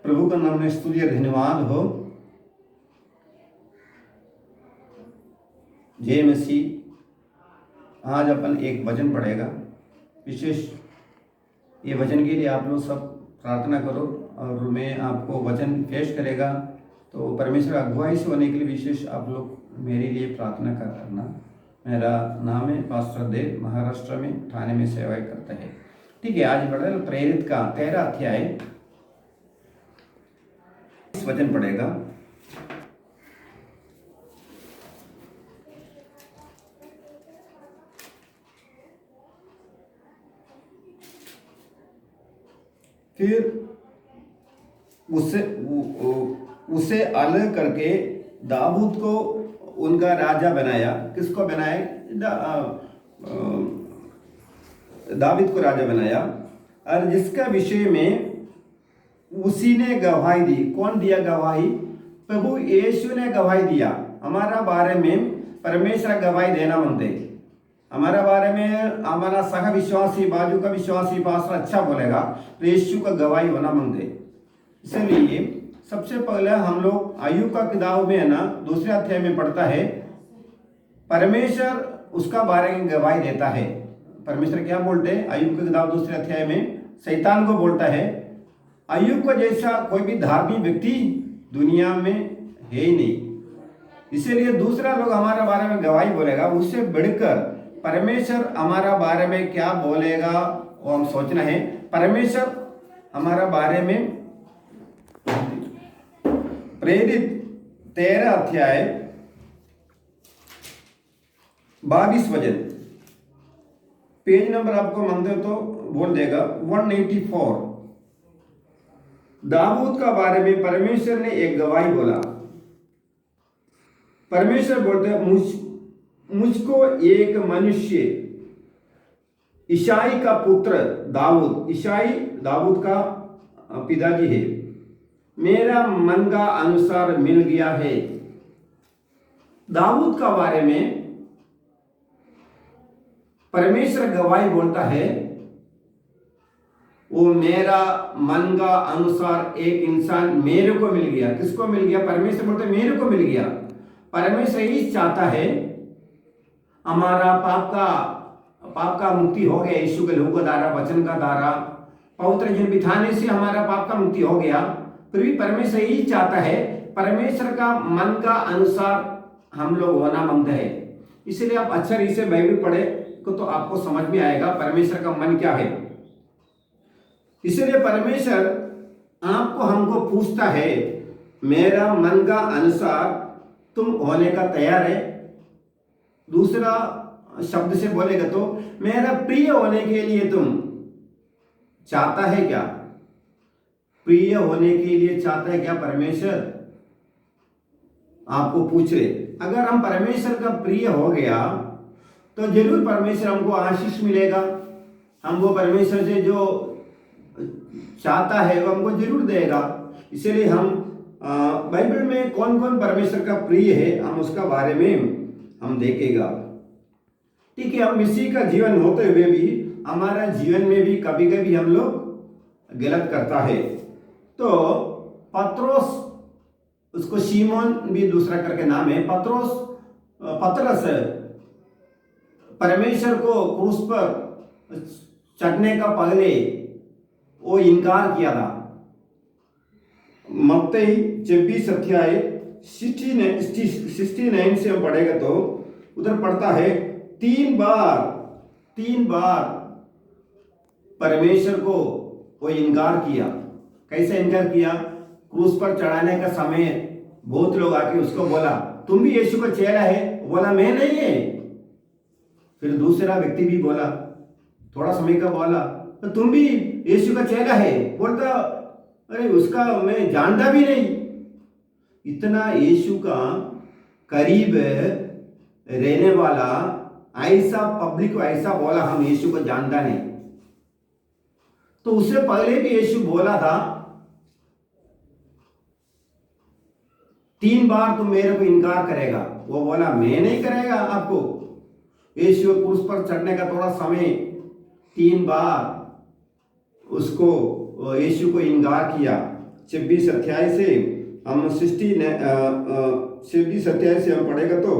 प्रभु का नाम में स्तुति और धन्यवाद हो। जय मसीह। आज अपन एक वचन पढ़ेगा विशेष। ये वचन के लिए आप लोग सब प्रार्थना करो और मैं आपको वचन पेश करेगा तो परमेश्वर अगुवाई से होने के लिए विशेष आप लोग मेरे लिए प्रार्थना करना। मेरा नाम है पास्टर देव, महाराष्ट्र में ठाणे में सेवा करता है। ठीक है, आज पढ़ेगा प्रेरित का 13 अध्याय इस वचन पढ़ेगा। फिर उसे अलग करके दाऊद को उनका राजा बनाया। किसको बनाया? दाऊद को राजा बनाया, और जिसका विषय में उसी ने गवाही दी। कौन दिया गवाही? प्रभु यीशु ने गवाही दिया। हमारा बारे में परमेश्वर गवाही देना मानते। हमारा बारे में हमारा सह विश्वासी, बाजू का विश्वासी पास्टर अच्छा बोलेगा तो यीशु का गवाही होना मानते। इसलिए सबसे पहले हम लोग अय्यूब का किताब में है ना, दूसरे अध्याय में पढ़ता है, परमेश्वर उसका बारे में गवाही देता है। परमेश्वर क्या बोलते हैं? अय्यूब की किताब दूसरे अध्याय में शैतान को बोलता है, अय्यूब का जैसा कोई भी धार्मिक व्यक्ति दुनिया में है ही नहीं। इसीलिए दूसरा लोग हमारे बारे में गवाही बोलेगा, उससे बढ़कर परमेश्वर हमारा बारे में क्या बोलेगा वो हम सोचना है। परमेश्वर हमारा बारे में प्रेरित 13 अध्याय 22 वचन, पेज नंबर आपको मांगते हो तो बोल देगा 184। दाऊद का बारे में परमेश्वर ने एक गवाही बोला। परमेश्वर बोलते मुझको एक मनुष्य, ईशाई का पुत्र दाऊद, ईशाई दाऊद का पिताजी है, मेरा मन का अनुसार मिल गया है। दाऊद का बारे में परमेश्वर गवाही बोलता है, वो मेरा मन का अनुसार एक इंसान मेरे को मिल गया। किसको मिल गया? परमेश्वर बोलते मेरे को मिल गया। परमेश्वर ही चाहता है हमारा पाप का मुक्ति हो गया। यीशु के लहू का द्वारा, वचन का द्वारा, पवित्र जन बिठाने से हमारा पाप का मुक्ति हो गया। फिर भी परमेश्वर ही चाहता है, परमेश्वर का मन का अनुसार हम लोग होना मांगते हैं। इसलिए आप अक्षर इसे बाइबल पढ़े तो आपको समझ में आएगा परमेश्वर का मन क्या है। इसलिए परमेश्वर आपको हमको पूछता है, मेरा मन का अनुसार तुम होने का तैयार है? दूसरा शब्द से बोलेगा तो मेरा प्रिय होने के लिए तुम चाहता है क्या? प्रिय होने के लिए चाहता है क्या परमेश्वर? आपको पूछ रहे। अगर हम परमेश्वर का प्रिय हो गया तो जरूर परमेश्वर हमको आशीष मिलेगा। हमको परमेश्वर से जो चाहता है वो हमको जरूर देगा। इसलिए हम बाइबल में कौन कौन परमेश्वर का प्रिय है हम उसका बारे में हम देखेगा। ठीक है, हम इसी का जीवन होते हुए भी हमारा जीवन में भी कभी कभी हम लोग गलत करता है। तो पत्रोस, उसको शिमोन भी दूसरा करके नाम है, पतरस परमेश्वर को क्रूस पर चढ़ने का पहले वो इनकार किया था। मत्ती 26 अध्याय 69 से हम पढ़ेगा तो उधर पढ़ता है, तीन बार परमेश्वर को वो इनकार किया। कैसे इनकार किया? क्रूस पर चढ़ाने का समय बहुत लोग आके उसको बोला, तुम भी यीशु का चेला है? बोला मैं नहीं है। फिर दूसरा व्यक्ति भी बोला, थोड़ा समय का बोला, तो तुम भी यीशु का चेला है? बोलता अरे उसका मैं जानता भी नहीं। इतना यीशु का करीब रहने वाला ऐसा पब्लिक को ऐसा बोला, हम यीशु को जानता नहीं। तो उससे पहले भी यीशु बोला था, 3 बार तुम मेरे को इनकार करेगा। वो बोला मैं नहीं करेगा आपको। यीशु क्रूस पर चढ़ने का थोड़ा समय 3 बार उसको यीशु को इनकार किया। 26 अध्याय से हम 26 अध्याय से हम पढ़ेगा तो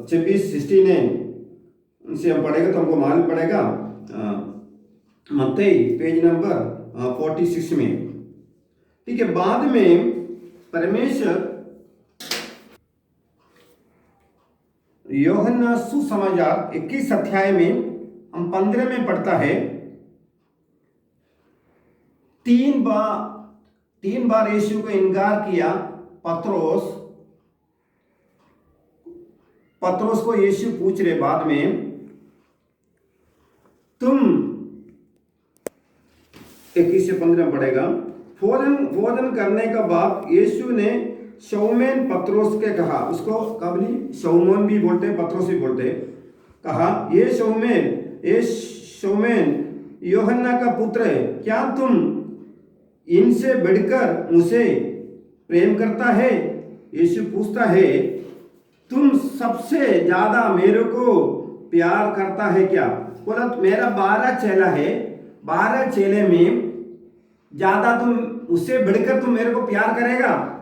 26-69 से हम पढ़ेगा तो हमको मालूम पड़ेगा मत्ती पेज नंबर 46 में। ठीक है, बाद में परमेश्वर यूहन्ना सुसमाचार 21 अध्याय में हम 15 में पढ़ता है, तीन बार यीशु को इनकार किया पत्रोस को यीशु पूछ रहे बाद में, तुम 21 से 15 पढ़ेगा, भोजन करने का बाद यीशु ने शमौन पत्रोस के कहा, उसको कभी शमौन भी बोलते पत्रोस भी बोलते, कहा ये शमौन यूहन्ना का पुत्र है, क्या तुम इनसे बढ़कर मुझे प्रेम करता है? यीशु पूछता है, तुम सबसे ज्यादा मेरे को प्यार करता है क्या? बोला मेरा 12 चेला है, 12 चेले में ज्यादा तुम उससे बढ़कर तुम मेरे को प्यार करेगा?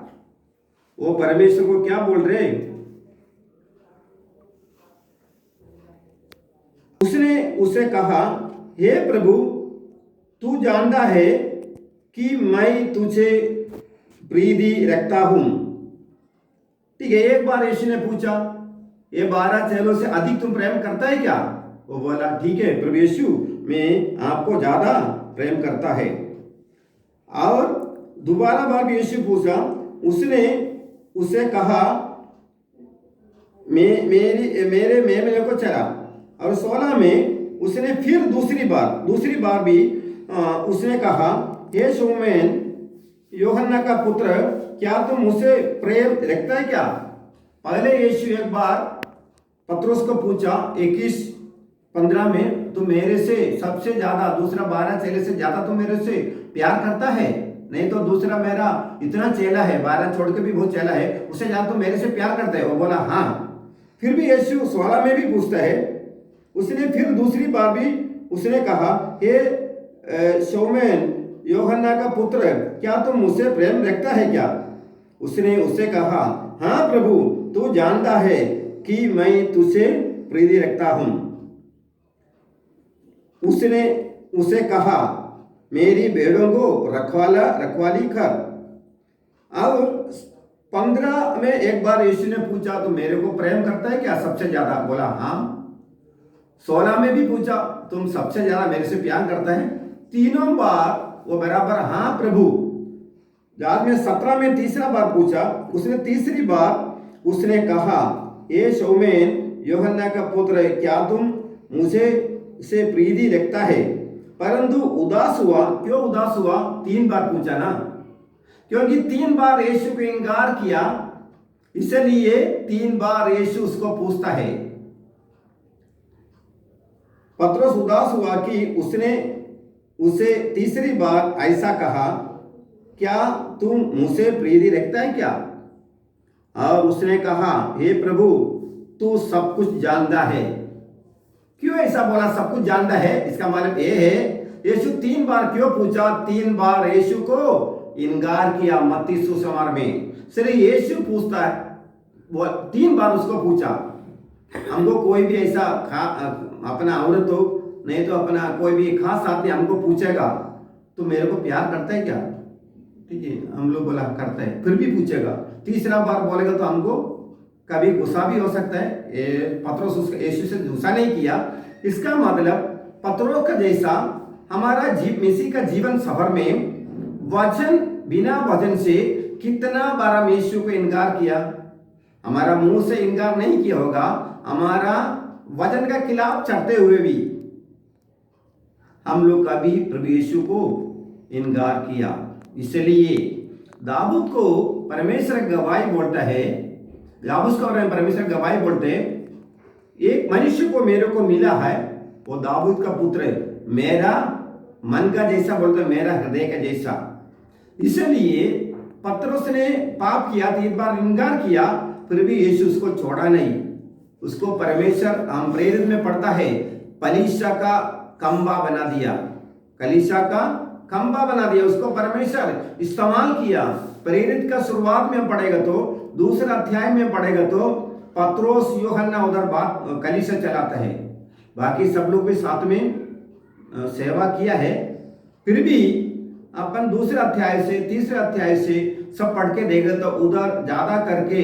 वो परमेश्वर को क्या बोल रहे? उसने उसे कहा, हे प्रभु, तू जानता है कि मैं तुझे प्रीति रखता हूं। ठीक है, एक बार यीशु ने पूछा, ये 12 चेलों से अधिक तुम प्रेम करता है क्या? वो बोला, ठीक है प्रभु यीशु, मैं आपको ज्यादा प्रेम करता है। और दोबारा बार यीशु पूछा, उसने उसे कहा, मेरे को चला। और 16 में उसने फिर दूसरी बार भी उसने कहा, हे शमौन यूहन्ना का पुत्र, क्या तुम मुझसे प्रेम रखता है क्या? पहले यीशु एक बार पत्रोस को पूछा 21-15 में, तुम मेरे से सबसे ज्यादा, दूसरा 12 चेले से ज्यादा तुम मेरे से प्यार करता है? नहीं तो दूसरा मेरा इतना चेला है, 12 छोड़ के भी बहुत चेला है, उससे ज्यादा तुम मेरे से प्यार करते है? वो बोला हाँ। फिर भी यीशु 16 में भी पूछता है, उसने फिर दूसरी बार भी उसने कहा, हे शमौन यूहन्ना का पुत्र, क्या तुम मुझसे प्रेम रखता है क्या? उसने उससे कहा, हाँ प्रभु, तू जानता है कि मैं तुझसे प्रीति रखता हूं। उसने उसे कहा, मेरी भेड़ों को रखवाली कर। अब 15 में एक बार यीशु ने पूछा, तो मेरे को प्रेम करता है क्या सबसे ज्यादा? बोला हाँ। 16 में भी पूछा, तुम सबसे ज्यादा मेरे से प्यार करता है? तीनों बार वो बराबर हाँ प्रभु। बाद में 17 में तीसरा बार पूछा, उसने तीसरी बार उसने कहा, ये शमौन यूहन्ना का पुत्र, क्या तुम मुझे से प्रीति रखता है? परंतु उदास हुआ। क्यों उदास हुआ? 3 बार पूछा ना, क्योंकि 3 बार यीशु को इनकार किया, इसलिए 3 बार यीशु उसको पूछता है। पत्रोस उदास हुआ कि उसने उसे तीसरी बार ऐसा कहा, क्या तुम मुझसे प्रीति रखता है क्या? और उसने कहा, हे प्रभु, तू सब कुछ जानता है। क्यों ऐसा बोला सब कुछ जानता है? इसका मतलब ये है, यीशु 3 बार क्यों पूछा? 3 बार यीशु को इनकार किया मत्ती सुसमाचार में। सिर्फ यीशु पूछता है, वो 3 बार उसको पूछा। हमको कोई भी ऐसा अपना औरत हो, नहीं तो अपना कोई भी खास आदमी हमको पूछेगा, तो मेरे को प्यार करता है क्या? ठीक है, हम लोग बोला करता है, फिर भी पूछेगा। तीसरा बार बोलेगा तो हमको कभी गुस्सा भी हो सकता है। पत्रोस उसका यीशु से गुस्सा नहीं किया। इसका मतलब पत्रोस का जैसा हमारा मसीह का जीवन सफर में बिना वचन से कितना बार हम यीशु को इनकार किया। हमारा मुंह से इनकार नहीं किया होगा, हमारा वचन का खिलाफ चढ़ते हुए भी हम लोग कभी प्रभु यीशु को इनकार किया। इसलिए दाऊद को परमेश्वर गवाही बोलता है, दाऊद को परमेश्वर गवाही बोलते, एक मनुष्य को मेरे को मिला है, वो दाऊद का पुत्र है, मेरा मन का जैसा बोलते, मेरा हृदय का जैसा। इसलिए पत्रोस ने पाप किया, 3 बार इनकार किया, फिर भी यीशु उसको छोड़ा नहीं। उसको परमेश्वर हम प्रेरित में पढ़ता है, कलीसिया का खंबा बना दिया, कलीसिया का खंबा बना दिया, उसको परमेश्वर इस्तेमाल किया। प्रेरित का शुरुआत में पढ़ेगा तो दूसरा अध्याय में पढ़ेगा तो पत्रोस यूहन्ना उधर बात कलीसिया चलाता है, बाकी सब लोग भी साथ में सेवा किया है। फिर भी अपन दूसरे अध्याय से तीसरे अध्याय से सब पढ़ के देखें तो उधर ज्यादा करके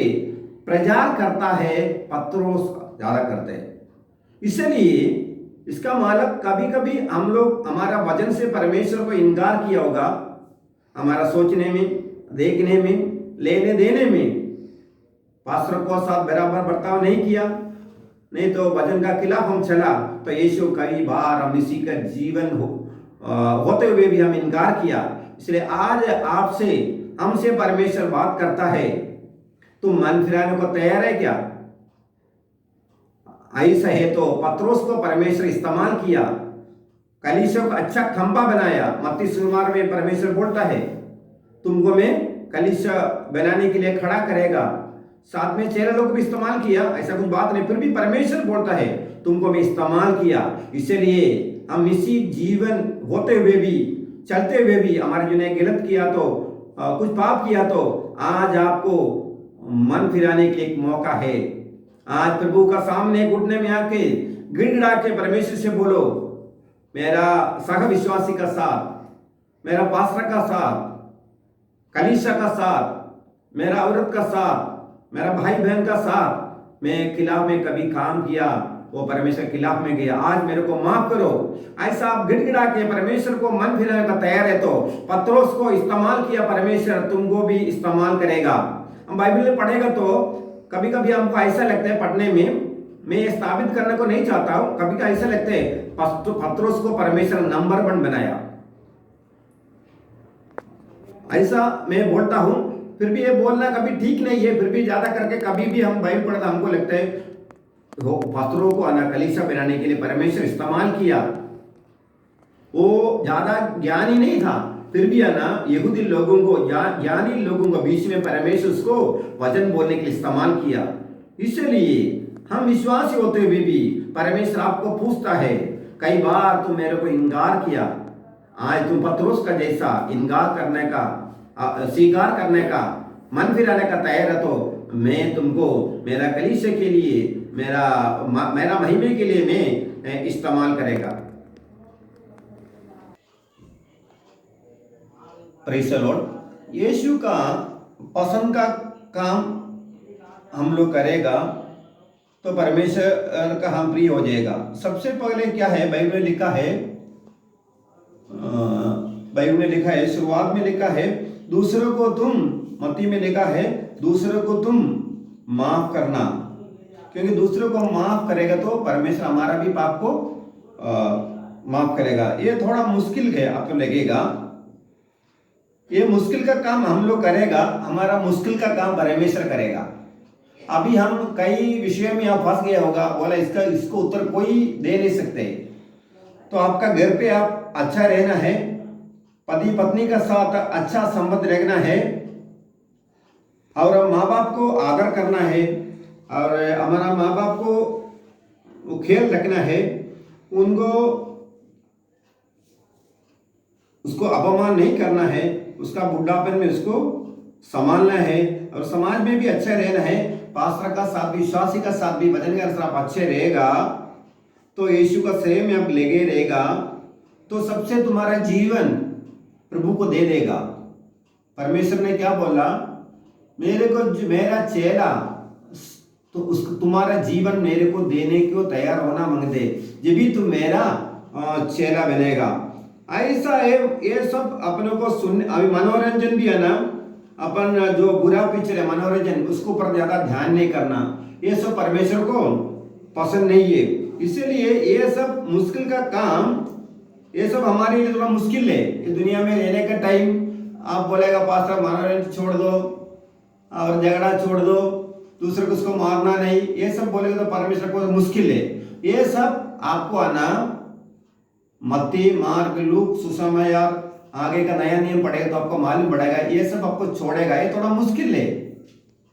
प्रचार करता है, पत्रोस ज्यादा करते हैं। इसलिए इसका मतलब कभी कभी हम लोग हमारा वचन से परमेश्वर को इनकार किया होगा, हमारा सोचने में, देखने में, लेने देने में पास्टर को साथ बराबर बर्ताव नहीं किया, नहीं तो वचन का खिलाफ हम चला तो यीशु कई बार हम इसी का जीवन होते हुए भी हम इनकार किया। इसलिए आज आपसे हमसे परमेश्वर बात करता है, तुम मन फिराने को तैयार है क्या? ऐसा है तो पत्रोस को परमेश्वर इस्तेमाल किया, कलीसिया को अच्छा खंबा बनाया। मत्ती सुमार में परमेश्वर बोलता है तुमको मैं कलीसिया बनाने के लिए खड़ा करेगा। साथ में चेहरे लोग भी इस्तेमाल किया, ऐसा कुछ बात नहीं, फिर भी परमेश्वर बोलता है तुमको मैं इस्तेमाल किया। इसलिए हम इसी जीवन होते हुए भी, चलते हुए भी, हमारे जो ने गलत किया तो कुछ पाप किया तो आज आपको मन फिराने के एक मौका है। आज प्रभु का सामने घुटने में आके गिड़गिड़ा के परमेश्वर से बोलो, मेरा सह विश्वासी का साथ, मेरा पास्टर का साथ, कलीसिया का साथ, मेरा औरत का साथ, मेरा भाई बहन का साथ मैं खिलाफ में कभी काम किया, वो परमेश्वर खिलाफ में गया, आज मेरे को माफ करो। ऐसा आप गिड़गिड़ा के परमेश्वर को मन फिराने का तैयार है तो पत्रोस को इस्तेमाल किया परमेश्वर, तुमको भी इस्तेमाल करेगा। हम बाइबल में पढ़ेगा तो कभी कभी हमको ऐसा लगता है पढ़ने में, मैं ये स्थापित करने को नहीं चाहता हूं, कभी कभी ऐसा लगता है पत्रोस को परमेश्वर नंबर 1 बनाया, ऐसा मैं बोलता हूं। फिर भी ये बोलना कभी ठीक नहीं है, फिर भी ज्यादा करके कभी भी हम बाइबल पढ़ता हमको लगता है पत्रों को कलीसिया बनाने के लिए परमेश्वर इस्तेमाल किया। वो ज्यादा ज्ञानी नहीं था, फिर भी यहूदी लोगों को, ज्ञानी लोगों को बीच में परमेश्वर उसको वचन बोलने के लिए इस्तेमाल किया। इसलिए हम विश्वासी होते हुए भी परमेश्वर आपको पूछता है, कई बार तुम मेरे को इनकार किया, आज तुम पत्रोस का जैसा इनकार करने का, स्वीकार करने का, मन फिराने का तैयार है तो मैं तुमको मेरा कलीसिया के लिए, मेरा महिमे के लिए मैं इस्तेमाल करेगा। Praise the Lord. यीशु का पसंद का काम हम लोग करेगा तो परमेश्वर का हम प्रिय हो जाएगा। सबसे पहले क्या है, बाइबल में लिखा है, बाइबल में लिखा है, शुरुआत में लिखा है दूसरों को तुम, मत्ती में लिखा है दूसरों को तुम माफ करना, क्योंकि दूसरों को माफ करेगा तो परमेश्वर हमारा भी पाप को माफ करेगा। ये थोड़ा मुश्किल है, आपको लगेगा ये मुश्किल का काम हम लोग करेगा, हमारा मुश्किल का काम परमेश्वर करेगा। अभी हम कई विषयों में आप फंस गया होगा, बोला इसको उत्तर कोई दे नहीं सकते। तो आपका घर पे आप अच्छा रहना है, पति पत्नी का साथ अच्छा संबंध रखना है, और माँ बाप को आदर करना है, और हमारा माँ बाप को ख्याल रखना है, उनको उसको अपमान नहीं करना है, उसका बुढ़ापन में उसको संभालना है, और समाज में भी अच्छा रहना है। पास्टर का साथ, विश्वासी का साथ भी, वचन के अनुसार आप अच्छे रहेगा तो यीशु का सेवा में आप लगे रहेगा तो सबसे तुम्हारा जीवन प्रभु को दे देगा। परमेश्वर ने क्या बोला, मेरे को मेरा चेला तो उसको तुम्हारा जीवन मेरे को देने को तैयार होना मांगते, जब भी तुम मेरा चेला बनेगा। ऐसा है, ये सब अपनों को सुन, अभी मनोरंजन भी है ना, अपन जो बुरा पिक्चर है मनोरंजन, उसको पर ज्यादा ध्यान नहीं करना, ये सब परमेश्वर को पसंद नहीं है। इसीलिए ये सब मुश्किल का काम, ये सब हमारे लिए थोड़ा मुश्किल है। ये दुनिया में रहने का टाइम आप बोलेगा पास्टर मनोरंजन छोड़ दो और झगड़ा छोड़ दो, दूसरे को उसको मारना नहीं, ये सब बोलेगा तो परमेश्वर को मुश्किल है। ये सब आपको आना मत्ती, मार्क, लूक, सुसमाचार, आगे का नया नियम पढ़ेगा तो आपको मालूम पड़ेगा, ये सब आपको छोड़ेगा। ये थोड़ा मुश्किल है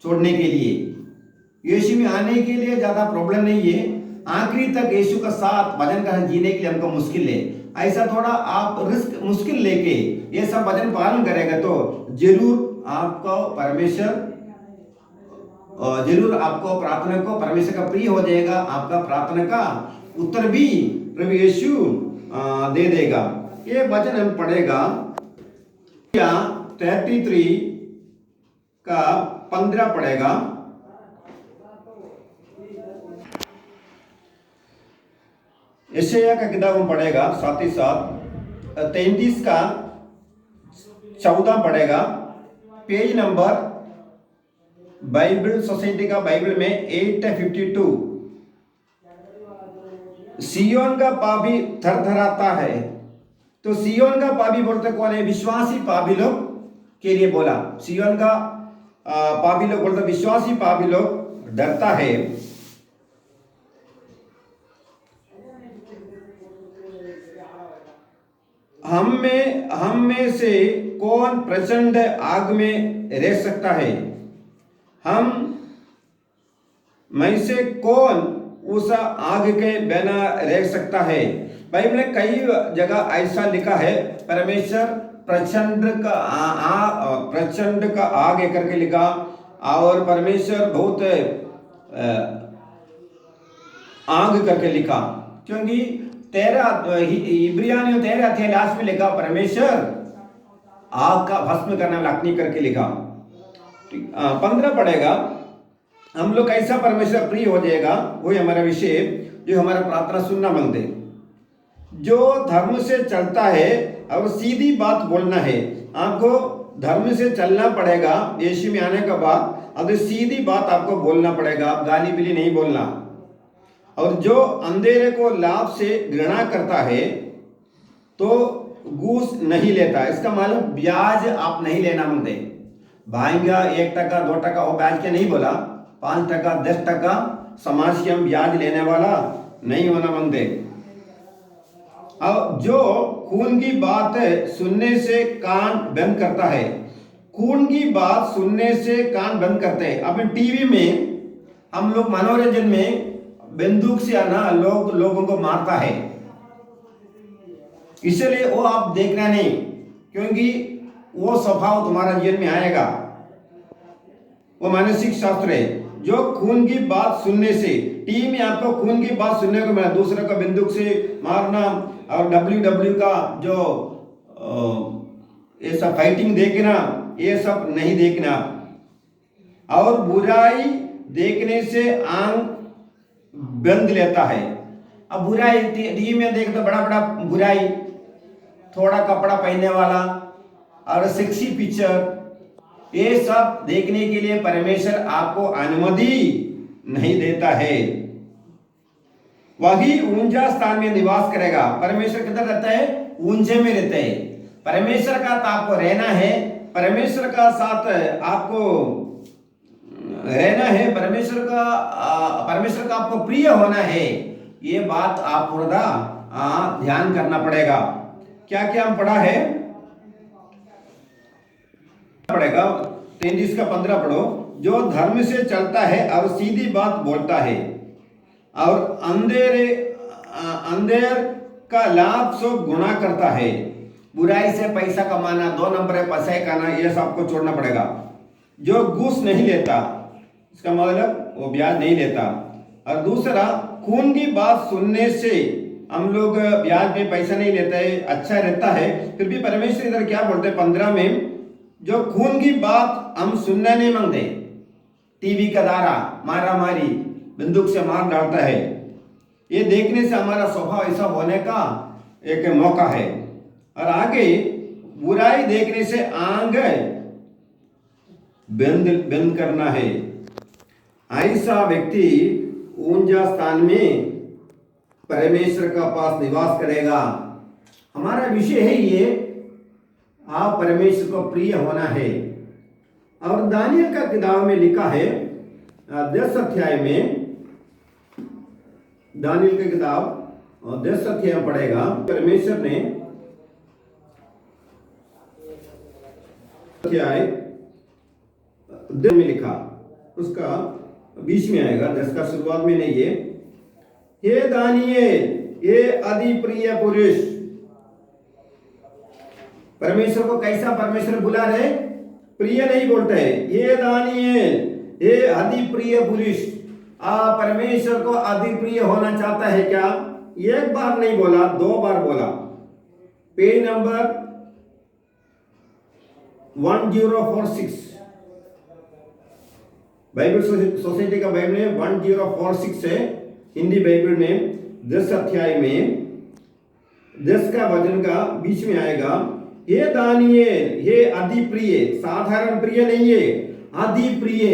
छोड़ने के लिए। यीशु में आने के लिए ज्यादा प्रॉब्लम नहीं है, आखिरी तक यीशु का साथ भजन का जीने के लिए हमको मुश्किल है। ऐसा थोड़ा आप रिस्क मुश्किल लेके ये सब वचन पालन करेगा तो जरूर आपको परमेश्वर जरूर आपको प्रार्थना को परमेश्वर का प्रिय हो जाएगा, आपका प्रार्थना का उत्तर भी प्रभु यीशु दे देगा। ये वचन हम पढ़ेगा 33 का 15 पढ़ेगा। यशायाह का किताब हम पढ़ेगा, साथ ही साथ 33 का 14 पढ़ेगा। पेज नंबर बाइबल सोसाइटी का बाइबल में 852। सियोन का पापी थरथराता है। तो सियोन का पापी बोलते कौन है? विश्वासी पापी लोग के लिए बोला। सियोन का पापी लोग बोलते विश्वासी पापी लोग डरता है। हम में से कौन प्रचंड आग में रह सकता है? हम में से कौन उस आग के बिना रह सकता है? बाइबल में कई जगह ऐसा लिखा है, परमेश्वर प्रचंड का आग करके लिखा, और परमेश्वर बहुत आग करके लिखा, क्योंकि 13 अध्याय लास्ट में लिखा परमेश्वर आग का भस्म करने वाला अग्नि करके लिखा। 15 पढ़ेगा। हम लोग कैसा परमेश्वर प्रिय हो जाएगा, वही हमारा विषय, जो हमारा प्रार्थना सुनना मांगते। जो धर्म से चलता है और सीधी बात बोलना है। आपको धर्म से चलना पड़ेगा यीशु में आने के बाद, अब सीधी बात आपको बोलना पड़ेगा, आप गाली बिली नहीं बोलना। और जो अंधेरे को लाभ से घृणा करता है तो घूस नहीं लेता। इसका मतलब ब्याज आप नहीं लेना मांगते। भाईगा 1 टका 2 टका वो ब्याज के नहीं बोला, 5 टका 10 टका समाज के हम ब्याज लेने वाला नहीं होना मांगते। अब जो खून की बात सुनने से कान बंद करता है, खून की बात सुनने से कान बंद करते हैं। अब टीवी में हम लोग मनोरंजन में बंदूक से आना लोगों को मारता है, इसलिए वो आप देखना नहीं, क्योंकि वो स्वभाव तुम्हारा जीवन में आएगा। वो मानसिक शास्त्र है। जो खून की बात सुनने से, टीवी में आपको खून की बात सुनने को मिला, दूसरे को बंदूक से मारना और WWE का जो ये सब फाइटिंग देखना, ये सब नहीं देखना। और बुराई देखने से आंख बंद लेता है। अब बुराई टीवी में देखते तो बड़ा बड़ा बुराई, थोड़ा कपड़ा पहनने वाला और सेक्सी पिक्चर, ये सब देखने के लिए परमेश्वर आपको अनुमति नहीं देता है। वही ऊंचा स्थान में निवास करेगा। परमेश्वर किधर रहता है? ऊंचे में रहता है। परमेश्वर का तो आपको रहना है, परमेश्वर का साथ आपको रहना है, परमेश्वर का आपको प्रिय होना है। ये बात आप पूरा ध्यान करना पड़ेगा। क्या क्या हम पढ़ा है पड़ेगा। 33 का 15 पढ़ो। जो धर्म से चलता है और सीधी बात बोलता है और अंधेर का लाभ से गुना करता है। बुराई से पैसा कमाना, 2 नंबर पैसा करना, ये सब आपको छोड़ना पड़ेगा। जो घूस नहीं लेता, इसका मतलब वो ब्याज नहीं लेता। और दूसरा, खून की बात सुनने से हम लोग ब्याज में पैसा नहीं लेते है, अच्छा रहता है। फिर भी परमेश्वर इधर क्या बोलते हैं 15 में, जो खून की बात हम सुनना नहीं मांगते। टीवी का द्वारा मारा मारी, बंदूक से मार डालता है, ये देखने से हमारा स्वभाव ऐसा होने का एक मौका है। और आगे बुराई देखने से आंख बंद करना है। ऐसा व्यक्ति ऊंचा स्थान में परमेश्वर का पास निवास करेगा। हमारा विषय है ये, आप परमेश्वर को प्रिय होना है। और दानियल का किताब में लिखा है 10 अध्याय में, दानियल की किताब 10 अध्याय पढ़ेगा। परमेश्वर ने अध्याय 10 में लिखा, उसका बीच में आएगा, 10 का शुरुआत में नहीं है। हे दानियल, ये अति प्रिय पुरुष, परमेश्वर को कैसा परमेश्वर बुला रहे? प्रिय नहीं बोलते हैं। हे दानियेल, हे अति प्रिय पुरुष, परमेश्वर को अति प्रिय होना चाहता है क्या? एक बार नहीं बोला, 2 बार बोला। पेज नंबर 1046 बाइबल सोसाइटी का बाइबल में 1046 है, हिंदी बाइबल में 10 अध्याय में 10 का वचन का बीच में आएगा, हे दानियेल, हे अति प्रिय, साधारण प्रिय नहीं है, अति प्रिय।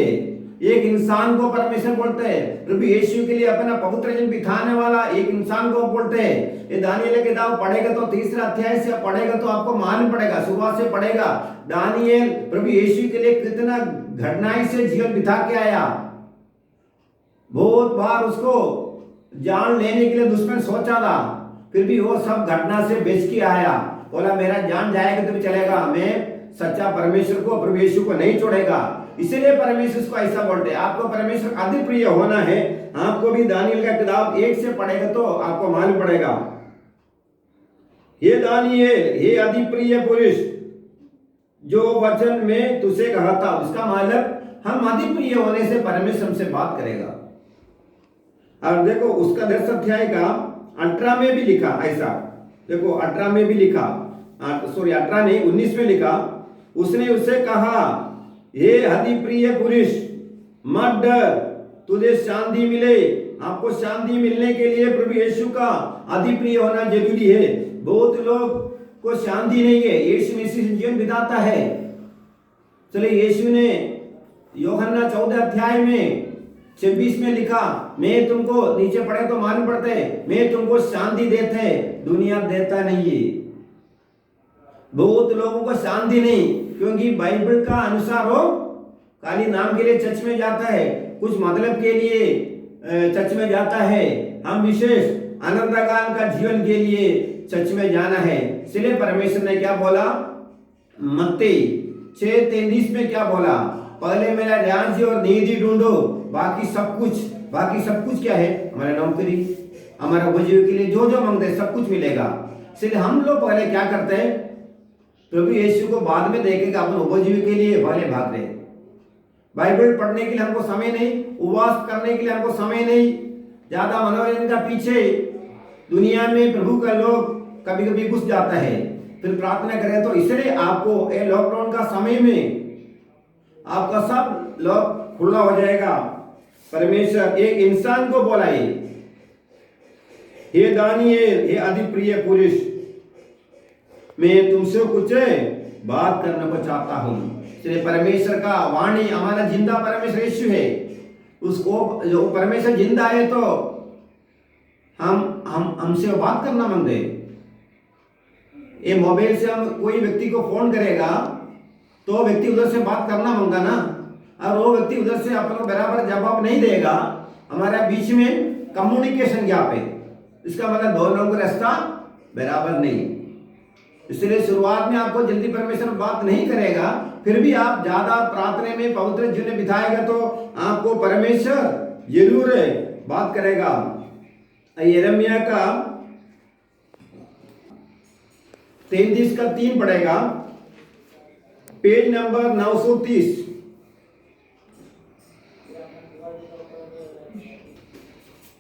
एक इंसान को परमेश्वर बोलते हैं, प्रभु यीशु के लिए अपना पवित्र जन बिताने वाला एक इंसान को बोलते हैं। ये दानियेल के किताब पढ़ेगा तो 3 अध्याय से पढ़ेगा तो आपको मालूम पड़ेगा, शुरुआत से पढ़ेगा। दानियेल प्रभु यीशु के लिए कितना घटनाएं से जीवन बिता के आया। बहुत बार उसको जान लेने के लिए दुश्मन सोचा था, फिर भी वो सब घटना से बच के आया। बोला मेरा जान जाएगा तो भी चलेगा, मैं सच्चा परमेश्वर को, प्रभु यीशु को नहीं छोड़ेगा। इसलिए परमेश्वर को ऐसा बोलते हैं। आपको परमेश्वर अति प्रिय होना है, आपको भी दानियेल का किताब 1 से पढ़ेगा तो आपको मालूम पड़ेगा। हे दानियेल, हे अति प्रिय पुरुष, जो वचन में तुझसे कहा था, उसका मतलब हम अति प्रिय होने से परमेश्वर हमसे बात करेगा। और देखो उसका 10 अध्याय का 18 में भी लिखा ऐसा, देखो 18 में भी लिखा, सॉरी 18 नहीं 19 में लिखा, उसने उससे कहा, हे अति प्रिय पुरुष, मत डर, तुझे शांति मिले। आपको शांति मिलने के लिए प्रभु यीशु का अति प्रिय होना जरूरी है। बहुत लोग को शांति नहीं है, यीशु मसीह जीवन बिताता है। चलिए यीशु ने यूहन्ना 14 अध्याय में 26 में लिखा, मैं तुमको, नीचे पढ़े तो मालूम पड़ते हैं, मैं तुमको शांति देते, दुनिया देता नहीं है। बहुत लोगों को शांति नहीं, क्योंकि बाइबल का अनुसार हो खाली नाम के लिए चर्च में जाता है, कुछ मतलब के लिए चर्च में जाता है। हम विशेष अनंतकाल का जीवन के लिए चर्च में जाना है। इसलिए परमेश्वर ने क्या बोला? मत्ती 6:33 में क्या बोला? पहले मेरा राज्य और नीति ढूंढो, बाकी सब कुछ क्या है? हमारा नौकरी, हमारा उपजीविका के लिए जो जो मांगते सब कुछ मिलेगा। इसलिए हम लोग पहले क्या करते हैं? प्रभु यीशु को बाद में देखेगा, अपन उपजीविका के लिए पहले भाग रहे। बाइबल पढ़ने के लिए हमको समय नहीं, उपवास करने के लिए हमको समय नहीं, ज्यादा मनोरंजन का पीछे दुनिया में प्रभु का लोग कभी कभी घुस जाता है, फिर प्रार्थना करें। तो इसलिए आपको ये लॉकडाउन का समय में आपका सब लॉक खुला हो जाएगा। परमेश्वर एक इंसान को बोलाए, हे दानियेल, हे अति प्रिय पुरुष, मैं तुमसे कुछ बात करने को चाहता हूं। इसलिए परमेश्वर का वाणी, हमारा जिंदा परमेश्वर यीशु है, उसको जो परमेश्वर जिंदा है तो हमसे बात करना मांगते। ये मोबाइल से हम कोई व्यक्ति को फोन करेगा तो व्यक्ति उधर से बात करना मांगा ना, और वो व्यक्ति उधर से अपन बराबर जवाब नहीं देगा, हमारा बीच में कम्युनिकेशन गैप है। इसका मतलब दोनों का रास्ता बराबर नहीं। इसलिए शुरुआत में आपको जल्दी परमेश्वर बात नहीं करेगा, फिर भी आप ज्यादा प्रार्थना में पवित्र जीवन बिताएगा तो आपको परमेश्वर जरूर बात करेगा। यिर्मयाह का 33 का 3 पढ़ेगा, पेज नंबर 930।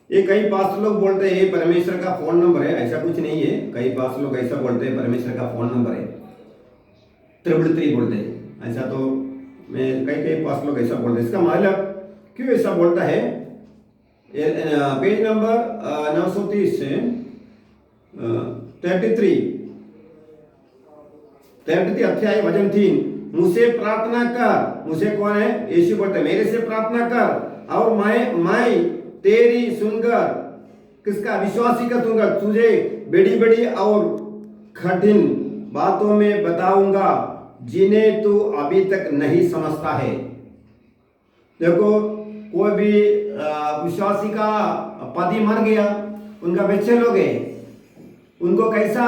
ये कई पास लोग बोलते हैं ये परमेश्वर का फोन नंबर है, ऐसा कुछ नहीं है। कई पास लोग ऐसा बोलते हैं परमेश्वर का फोन नंबर है, 333 बोलते हैं। ऐसा तो मैं कई पास लोग ऐसा बोलते हैं। इसका मतलब क्यों ऐसा बोलता है? पेज नंबर 930 से 33 अध्याय वचन 3, मुझसे प्रार्थना कर। मुझे कौन है? यीशु बोलते हैं, मेरे से प्रार्थना कर और मैं तेरी सुनकर, किसका? विश्वासी का सुनकर तुझे बड़ी बड़ी और कठिन बातों में बताऊंगा जिन्हें तू अभी तक नहीं समझता है। देखो कोई भी विश्वासी का पति मर गया, उनका बच्चे लोग हैं, उनको कैसा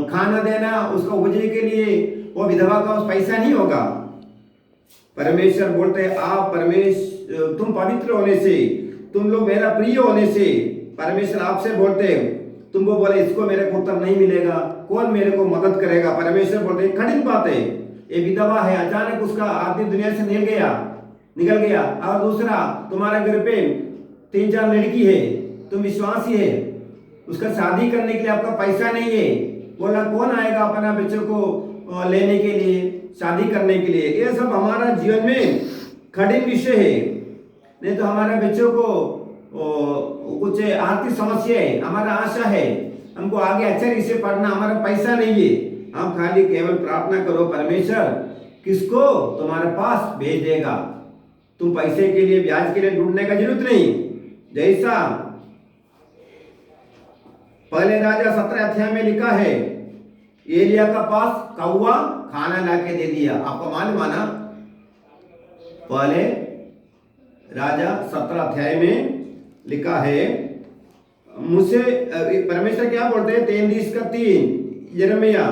खाना देना, उसको उपजीविका के लिए वो विधवा का पैसा नहीं होगा। परमेश्वर बोलते हैं आप तुम पवित्र होने से, तुम लोग मेरा प्रिय होने से, परमेश्वर आपसे बोलते हैं तुमको बोले इसको मेरे को उत्तर नहीं मिलेगा, कौन मेरे को मदद करेगा? परमेश्वर बोलते कठिन बात है, ये विधवा है, अचानक उसका आदमी दुनिया से निकल गया। और दूसरा, तुम्हारे घर पे 3-4 लड़की है, तुम विश्वासी है, उसका शादी करने के लिए आपका पैसा नहीं है, बोला कौन आएगा अपना बच्चों को लेने के लिए, शादी करने के लिए? ये सब हमारा जीवन में कठिन विषय है। नहीं तो हमारे बच्चों को कुछ आर्थिक समस्या है, हमारा आशा है हमको आगे अच्छे से पढ़ना, हमारा पैसा नहीं है, हम खाली केवल प्रार्थना करो, परमेश्वर किसको तुम्हारे पास भेज देगा। तुम पैसे के लिए, ब्याज के लिए ढूंढने का जरूरत नहीं। जैसा पहले राजा 17 अध्याय में लिखा है, एलिया का पास कौवा खाना लाके दे दिया। आपको मालूम माना, पहले राजा 17 अध्याय में लिखा है, मुझसे परमेश्वर क्या बोलते हैं 33:3 यिर्मयाह,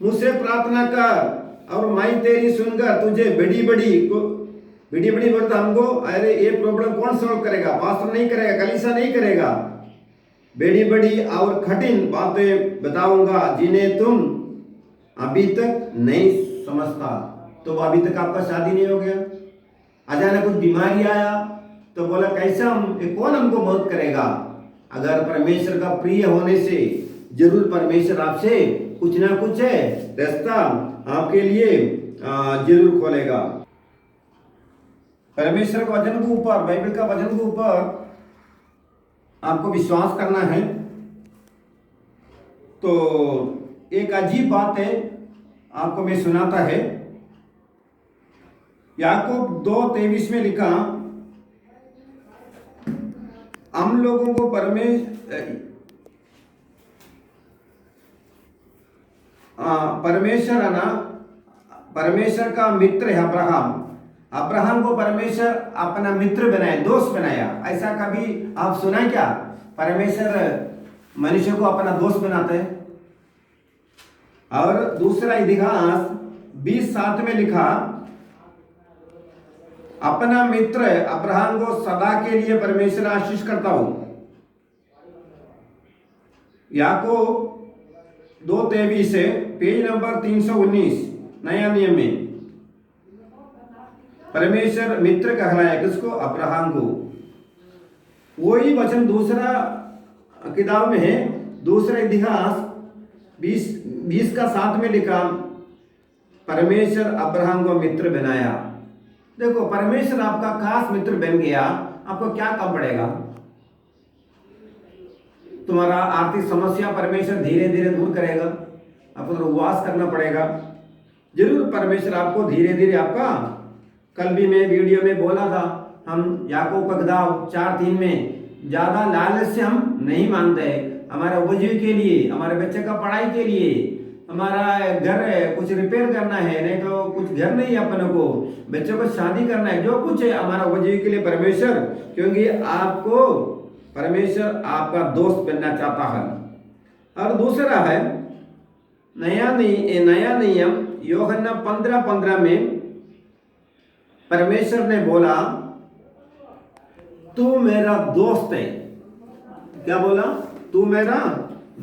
मुझसे प्रार्थना कर और मैं तेरी सुनकर तुझे बड़ी बड़ी बोलता हमको, अरे ये प्रॉब्लम कौन सॉल्व करेगा? पास्टर नहीं करेगा, कलीसिया नहीं करेगा। बड़ी और कठिन बातें बताऊंगा जिन्हें तुम अभी तक नहीं समझता। तो अभी तक आपका शादी नहीं हो गया, अचानक कुछ बीमारी आया तो बोला कैसा कौन हमको मदद करेगा? अगर परमेश्वर का प्रिय होने से जरूर परमेश्वर आपसे कुछ ना कुछ रास्ता आपके लिए जरूर खोलेगा। परमेश्वर के वचन के ऊपर, बाइबल का वचन के ऊपर आपको विश्वास करना है। तो एक अजीब बात है, आपको मैं सुनाता है। याकूब 2:23 में लिखा, हम लोगों को परमेश्वर का मित्र है अब्राहम को परमेश्वर अपना मित्र बनाया, दोस्त बनाया। ऐसा कभी आप सुना क्या? परमेश्वर मनुष्य को अपना दोस्त बनाते हैं। और दूसरा इतिहास 20:7 में लिखा, अपना मित्र अब्राहम को सदा के लिए परमेश्वर आशीष करता हूं। याकूब 2:23 से पेज नंबर 319 नया नियम में परमेश्वर मित्र कहलाया किसको? अब्राहम को। वही वचन दूसरा किताब में है, दूसरा इतिहास 20:7 में लिखा, परमेश्वर अब्राहम को मित्र बनाया। देखो, परमेश्वर आपका खास मित्र बन गया, आपको क्या कम पड़ेगा? तुम्हारा आर्थिक समस्या परमेश्वर धीरे धीरे दूर करेगा, आपको तो उपवास करना पड़ेगा। जरूर परमेश्वर आपको धीरे धीरे आपका, कल भी मैं वीडियो में बोला था, हम याकूब का किताब 4:3 में ज्यादा लालच से हम नहीं मानते। हमारे उपजीवी के लिए, हमारे बच्चे का पढ़ाई के लिए, हमारा घर कुछ रिपेयर करना है, नहीं तो कुछ घर नहीं है अपने को, बच्चों को शादी करना है, जो कुछ है हमारा उपजीवी के लिए परमेश्वर, क्योंकि आपको परमेश्वर आपका दोस्त बनना चाहता है। और दूसरा है नया नियम यूहन्ना 15:15 में परमेश्वर ने बोला, तू मेरा दोस्त है। क्या बोला? तू मेरा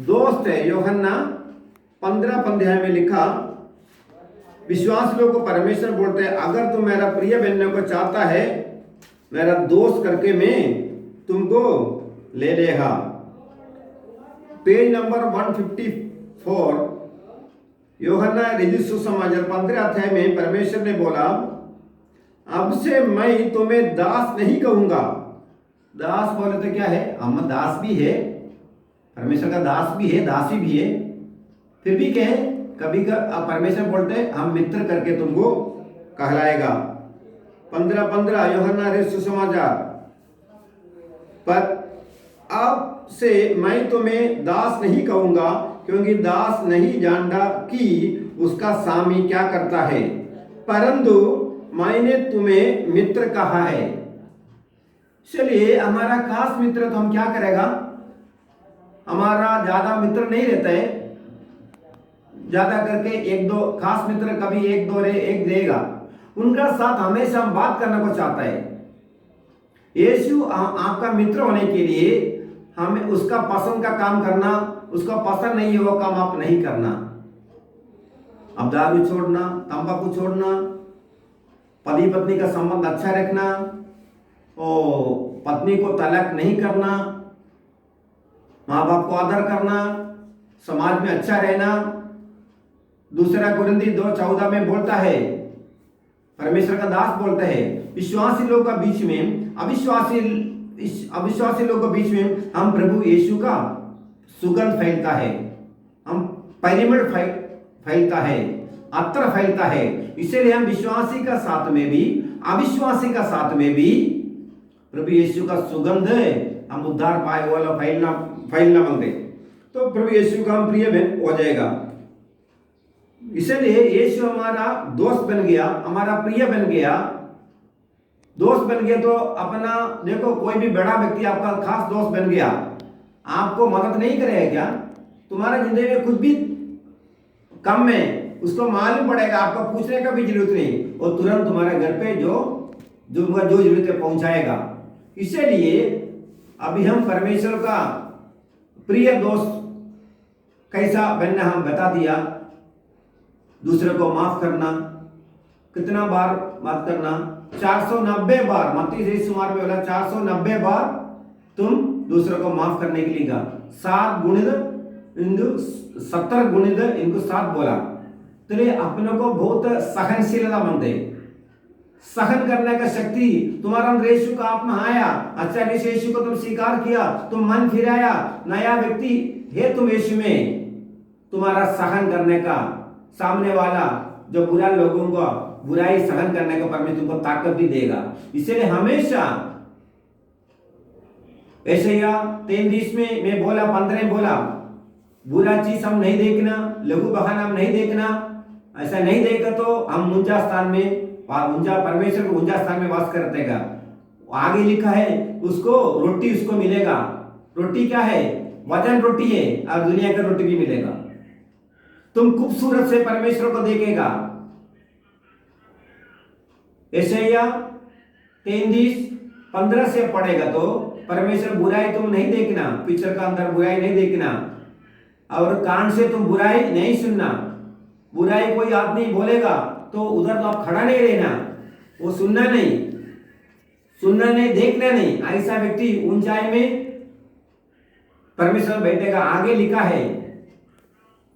दोस्त है। यूहन्ना 15:15 में लिखा, विश्वास लोगों को परमेश्वर बोलते हैं, अगर तू मेरा प्रिय बनने को चाहता है, मेरा दोस्त करके मैं तुमको ले लेगा। पेज नंबर 154 यूहन्ना रचित सुसमाचार 15 अध्याय में परमेश्वर ने बोला, अब से मैं तुम्हें दास नहीं कहूंगा। दास बोले तो क्या है? हम दास भी है, परमेश्वर का दास भी है, दासी भी है, फिर भी क्या है, कभी परमेश्वर बोलते हम मित्र करके तुमको कहलाएगा। 15:15 यूहन्ना रचित सुसमाचार, पर अब से मैं तुम्हें दास नहीं कहूंगा, क्योंकि दास नहीं जानता कि उसका स्वामी क्या करता है, परंतु मैंने तुम्हें मित्र कहा है। चलिए, हमारा खास मित्र तो हम क्या करेगा? हमारा ज्यादा मित्र नहीं रहता है, ज्यादा करके 1-2 खास मित्र, कभी 1-2 एक देगा, उनका साथ हमेशा हम बात करने को चाहता है। यीशु आपका मित्र होने के लिए हमें उसका पसंद का काम करना, उसका पसंद नहीं है वो काम आप नहीं करना। अब दारू छोड़ना, तंबाकू छोड़ना, पति पत्नी का संबंध अच्छा रखना, और पत्नी को तलाक नहीं करना, माँ बाप को आदर करना, समाज में अच्छा रहना। दूसरा कुरिन्थी 2:14 में बोलता है, परमेश्वर का दास बोलते हैं, विश्वासी लोगों का बीच में अविश्वासी लोगों के बीच में हम प्रभु यीशु का सुगंध फैलता है, हम परिमल फैलता है, अत्र फैलता है। इसलिए हम विश्वासी का साथ में भी अविश्वासी का साथ में भी प्रभु यीशु का सुगंध हम उद्धार पाए वाला फैलना मांगते, तो प्रभु यीशु का हम प्रिय हो जाएगा। इसलिए यीशु हमारा दोस्त बन गया, हमारा प्रिय बन गया। दोस्त बन गया तो अपना देखो, कोई भी बड़ा व्यक्ति आपका खास दोस्त बन गया, आपको मदद नहीं करेगा क्या? तुम्हारा जिंदगी में कुछ भी कम में उसको मालूम पड़ेगा, आपको पूछने का भी जरूरत नहीं, और तुरंत तुम्हारे घर पे जो जरूरत है पहुंचाएगा। इसलिए अभी हम परमेश्वर का प्रिय दोस्त कैसा बनना हम बता दिया। दूसरे को माफ करना, कितना बार बात करना? 490 बार। मत्ती से सुमार में बोला 490 बार तुम दूसरों को माफ करने के लिए कहा। 7 गुणित इंदु 70 गुणित इनको 7 बोला। तो ये अपनों को बहुत सहनशीलता मानते, सहन करने का शक्ति तुम्हारा अंदर यीशु का आत्मा आया, अच्छा यीशु को तुम स्वीकार किया, तुम मन फिराया, नया व्यक्ति है तुम यीशु में, तुम्हारा सहन करने का, सामने वाला जो बुरा लोगों को बुराई सहन करने का परमेश्वर तुमको ताकत भी देगा। इसलिए हमेशा यशायाह 33 में मैं बोला, 15 में बोला, बुरा चीज हम नहीं देखना, लघु बहाना हम नहीं देखना। ऐसा नहीं देखा तो हम ऊंचा स्थान में, परमेश्वर को ऊंचा स्थान में वास करते हैं। आगे लिखा है उसको रोटी उसको मिलेगा। रोटी क्या है? वचन रोटी है, और दुनिया का रोटी भी मिलेगा। तुम खूबसूरत से परमेश्वर को देखेगा। यशायाह 33:15 से पढ़ेगा तो परमेश्वर बुराई तुम नहीं देखना, पिक्चर का अंदर बुराई नहीं देखना, और कान से तुम बुराई नहीं सुनना। बुराई कोई आदमी बोलेगा तो उधर तो आप खड़ा नहीं रहना, वो सुनना नहीं, देखना नहीं। ऐसा व्यक्ति ऊंचाई में परमेश्वर बैठेगा। आगे लिखा है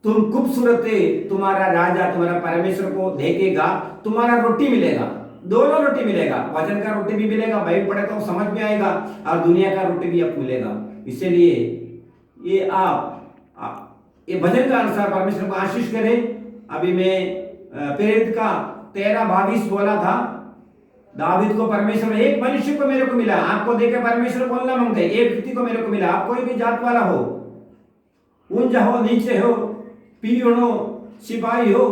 तुम खूबसूरत है, तुम्हारा राजा तुम्हारा परमेश्वर को देखेगा, तुम्हारा रोटी मिलेगा, दोनों रोटी मिलेगा, वचन का रोटी भी मिलेगा, बाइबल पढ़े तो समझ में आएगा, और दुनिया का रोटी भी आपको मिलेगा। इसलिए ये ये भजन का अनुसार परमेश्वर को आशीष करें। अभी मैं प्रेरित का 13:22 बोला था, दावीद को परमेश्वर, एक मनुष्य को मेरे को मिला, आपको देखे परमेश्वर बोलना मांगते, एक व्यक्ति को मेरे को मिला। आप कोई भी जात वाला हो, ऊंचा हो नीचे हो, पीढ़ हो सिपाही हो,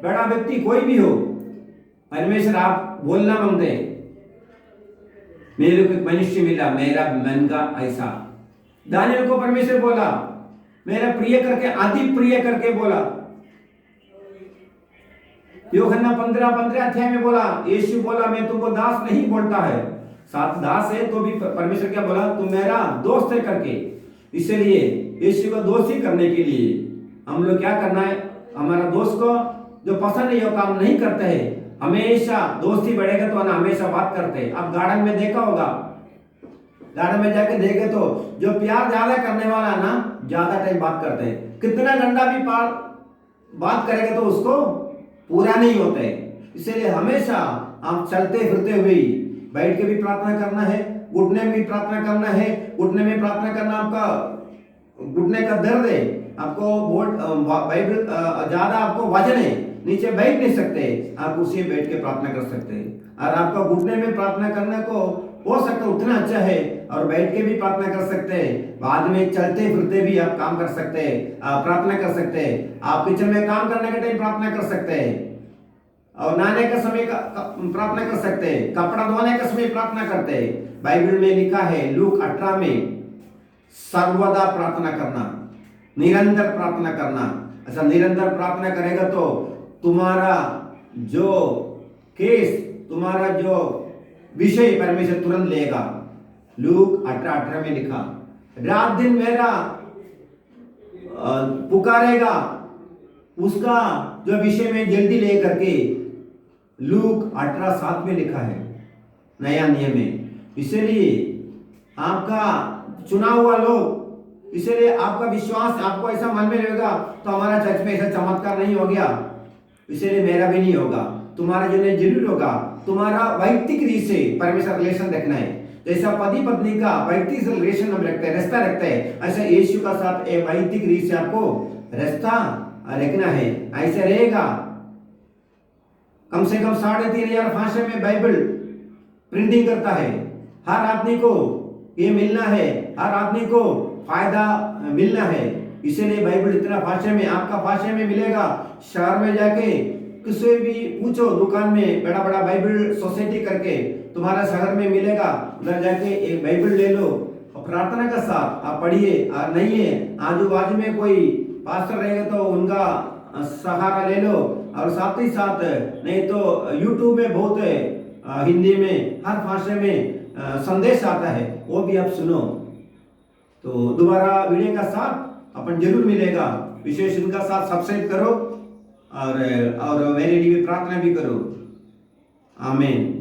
बड़ा व्यक्ति कोई भी हो, परमेश्वर आप बोलना मांगते, मेरे को एक मनुष्य मिला मेरा मन का ऐसा। दानियल को परमेश्वर बोला, मेरा प्रिय करके, अति प्रिय करके बोला। यूहन्ना 15 अध्याय में बोला, यीशु बोला मैं तुमको दास नहीं बोलता है, साथ दास है तो भी परमेश्वर क्या बोला, तुम मेरा दोस्त है करके। इसलिए यीशु को दोस्ती करने के लिए हम लोग क्या करना है, हमारा दोस्त को जो पसंद है वो काम नहीं करते हैं, हमेशा दोस्ती बढ़ेगा तो ना हमेशा बात करते हैं। अब गार्डन में देखा होगा, गार्डन में जाके देखे तो जो प्यार ज्यादा करने वाला ना ज्यादा टाइम बात करते हैं, कितना घंटा भी बात करेगा तो उसको पूरा नहीं होता है। इसलिए हमेशा आप चलते फिरते हुए बैठ के भी प्रार्थना करना है, घुटने में भी प्रार्थना करना है। घुटने में प्रार्थना करना, आपका घुटने का दर्द है, आपको बाइबल ज्यादा आपको वजन है, नीचे बैठ नहीं सकते, आप उसी बैठ के प्रार्थना कर सकते हैं। और आपका घुटने में प्रार्थना करने को हो सकता है उतना अच्छा है, और बैठ के भी प्रार्थना कर सकते हैं। बाद में चलते फिरते भी आप काम कर सकते हैं, प्रार्थना कर सकते हैं। आप किचन में काम करने के टाइम प्रार्थना कर सकते हैं, और नहाने का समय प्रार्थना कर सकते हैं, कपड़ा धोने का समय प्रार्थना करते हैं। बाइबल में लिखा है लूक 18 में, सर्वदा प्रार्थना करना, निरंतर प्रार्थना करना। अच्छा, निरंतर प्रार्थना करेगा तो तुम्हारा जो केस, तुम्हारा जो विषय परमेश्वर तुरंत लेगा। लूक 18:18 में लिखा, रात दिन मेरा पुकारेगा, उसका जो विषय में जल्दी ले करके लूक 18:7 में लिखा है नया नियम में। इसलिए आपका चुना हुआ लोग, इसलिए आपका विश्वास आपको ऐसा मन में रहेगा तो हमारा चर्च में ऐसा चमत्कार नहीं हो गया, इसलिए मेरा भी नहीं होगा। तुम्हारा जो नहीं जरूर होगा, तुम्हारा वैयक्तिक रीत से परमेश्वर रिलेशन रखना है। जैसा पति पत्नी का वैयक्तिक रिलेशन हम रखते हैं, रिश्ता रखते हैं, ऐसा यीशु का साथ एक वैयक्तिक रीत से आपको रिश्ता रखना है। ऐसे रहेगा। कम से कम 3,500 भाषा में बाइबल प्रिंटिंग करता है। हर आदमी को ये मिलना है, हर आदमी को फायदा मिलना है। इसीलिए बाइबल इतना भाषा में, आपका भाषा में मिलेगा। शहर में जाके किसी भी पूछो, दुकान में बड़ा बड़ा बाइबल सोसाइटी करके तुम्हारा शहर में मिलेगा, उधर जाके एक बाइबल ले लो और प्रार्थना का साथ आप पढ़िए। और नहीं है आजू बाजू में कोई पास्टर रहेगा तो उनका सहारा ले लो। और साथ ही साथ नहीं तो यूट्यूब में बहुत हिंदी में हर भाषा में संदेश आता है, वो भी आप सुनो। तो दोबारा वीडियो का साथ अपन जरूर मिलेगा। विशेष इनका साथ सब्सक्राइब करो और मेरे लिए प्रार्थना भी करो। आमीन।